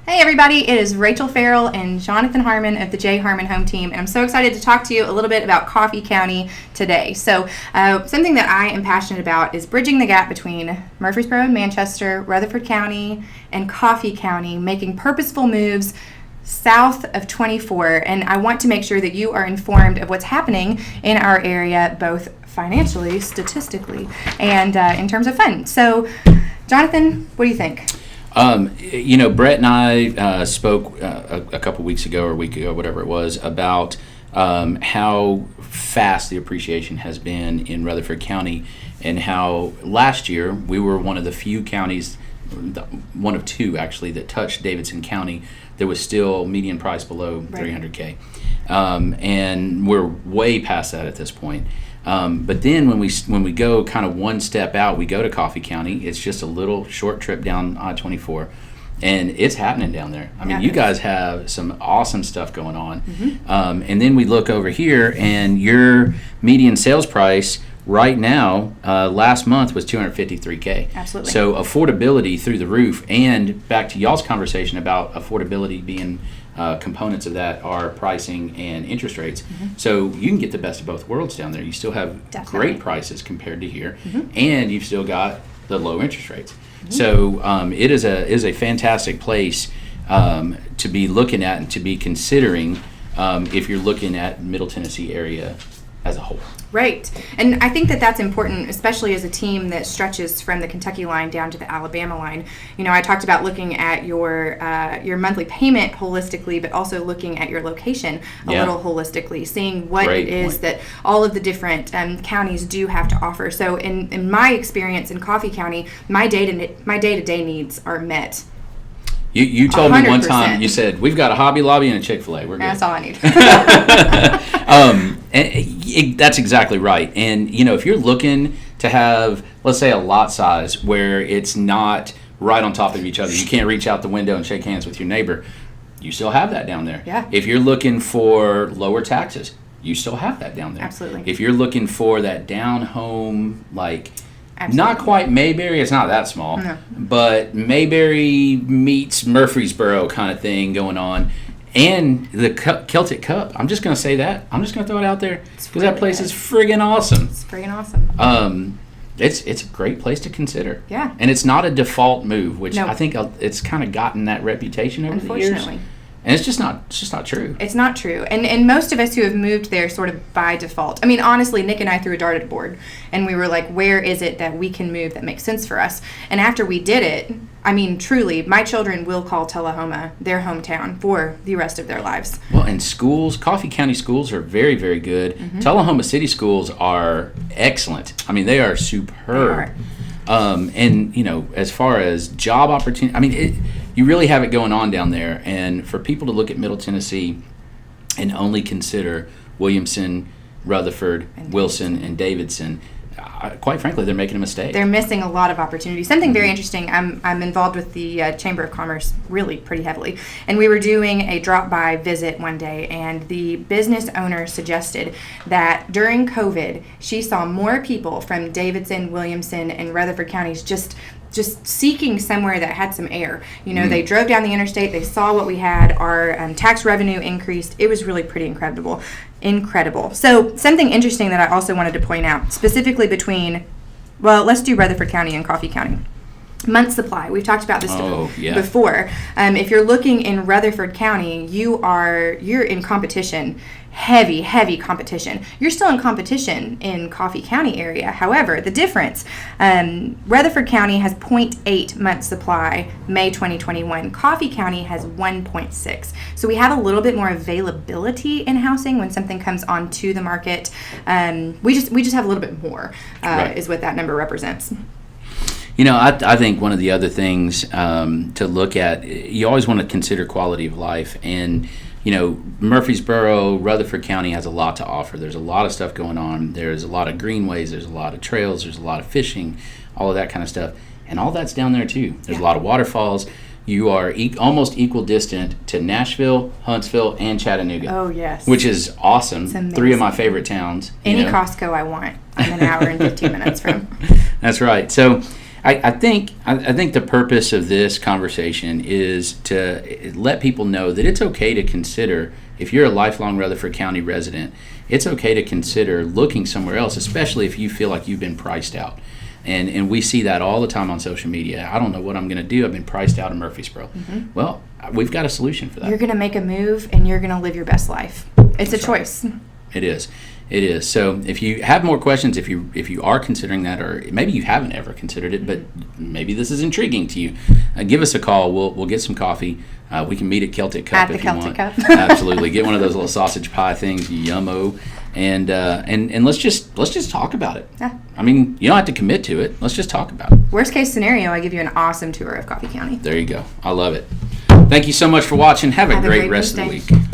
Hey everybody, it is Rachel Farrell and Jonathan Harmon of the J Harmon Home Team, and I'm so excited to talk to you a little bit about Coffee County today. So something that I am passionate about is bridging the gap between Murfreesboro and Manchester, Rutherford County, and Coffee County, making purposeful moves south of 24, and I want to make sure that you are informed of what's happening in our area, both financially, statistically, and in terms of fun. So, Jonathan, what do you think? Brett and I spoke a couple weeks ago or a week ago, whatever it was, about how fast the appreciation has been in Rutherford County, and how last year we were one of the few counties, one of two actually, that touched Davidson County. There was still median price below $300K, and we're way past that at this point. But then when we go kind of one step out, we go to Coffee County. It's just a little short trip down I-24, and it's happening down there. I mean, you guys have some awesome stuff going on. Mm-hmm. And then we look over here, and your median sales price right now, last month, was $253K. Absolutely. So affordability through the roof. And back to y'all's conversation about affordability being components of that are pricing and interest rates. Mm-hmm. So you can get the best of both worlds down there. You still have great prices compared to here, mm-hmm. and you've still got the low interest rates. Mm-hmm. So it is a fantastic place to be looking at and to be considering if you're looking at Middle Tennessee area as a whole. Right. And I think that that's important, especially as a team that stretches from the Kentucky line down to the Alabama line. You know, I talked about looking at your monthly payment holistically, but also looking at your location a little holistically, seeing what it is that all of the different counties do have to offer. So in my experience in Coffee County, my day-to-day needs are met. You told 100%. Me one time, you said, we've got a Hobby Lobby and a Chick-fil-A. We're good. That's all I need. That's exactly right. And, if you're looking to have, let's say, a lot size where it's not right on top of each other, you can't reach out the window and shake hands with your neighbor, you still have that down there. Yeah. If you're looking for lower taxes, you still have that down there. Absolutely. If you're looking for that down home, like... Absolutely. Not quite Mayberry, it's not that small, no. But Mayberry meets Murfreesboro kind of thing going on. And the Celtic Cup, I'm just going to say that. I'm just going to throw it out there because that place is friggin' awesome. It's friggin' awesome. It's a great place to consider. Yeah. And it's not a default move, which I think it's kind of gotten that reputation over the years. Unfortunately. And it's just not true. It's not true. And most of us who have moved there sort of by default. I mean, honestly, Nick and I threw a dart at a board, and we were like, where is it that we can move that makes sense for us? And after we did it, I mean, truly, my children will call Tullahoma their hometown for the rest of their lives. Well, and schools, Coffee County schools are very, very good. Mm-hmm. Tullahoma City schools are excellent. I mean, they are superb. They are. And, as far as job opportunity, I mean, you really have it going on down there. And for people to look at Middle Tennessee and only consider Williamson, Rutherford, Wilson, and Davidson, quite frankly, they're making a mistake. They're missing a lot of opportunities. Something very interesting, I'm involved with the Chamber of Commerce really pretty heavily. And we were doing a drop-by visit one day, and the business owner suggested that during COVID, she saw more people from Davidson, Williamson, and Rutherford counties just seeking somewhere that had some air. They drove down the interstate, they saw what we had, our tax revenue increased. It was really pretty incredible. So something interesting that I also wanted to point out, specifically between, let's do Rutherford County and Coffee County. Month supply. We've talked about this before. If you're looking in Rutherford County, you're in competition, heavy competition. You're still in competition in Coffee County area. However, the difference, Rutherford County has 0.8 month supply, May 2021. Coffee County has 1.6. So we have a little bit more availability in housing when something comes onto the market. We just have a little bit more, is what that number represents. I think one of the other things to look at, you always want to consider quality of life. And, Murfreesboro, Rutherford County has a lot to offer. There's a lot of stuff going on. There's a lot of greenways. There's a lot of trails. There's a lot of fishing, all of that kind of stuff. And all that's down there, too. There's a lot of waterfalls. You are almost equal distant to Nashville, Huntsville, and Chattanooga. Oh, yes. Which is awesome. 3 of my favorite towns. Any Costco I want, I'm an hour and 15 minutes from. That's right. So, I think the purpose of this conversation is to let people know that it's okay to consider, if you're a lifelong Rutherford County resident, it's okay to consider looking somewhere else, especially if you feel like you've been priced out. And we see that all the time on social media. I don't know what I'm going to do. I've been priced out of Murfreesboro. Mm-hmm. Well, we've got a solution for that. You're going to make a move, and you're going to live your best life. It's a choice. It is. It is. So if you have more questions, if you are considering that, or maybe you haven't ever considered it, but maybe this is intriguing to you, give us a call. We'll get some coffee. We can meet at Celtic Cup if you want. At the Celtic Cup. Absolutely. Get one of those little sausage pie things, yummo, and let's just talk about it. Yeah. I mean, you don't have to commit to it. Let's just talk about it. Worst case scenario, I give you an awesome tour of Coffee County. There you go. I love it. Thank you so much for watching. Have a great rest of the week.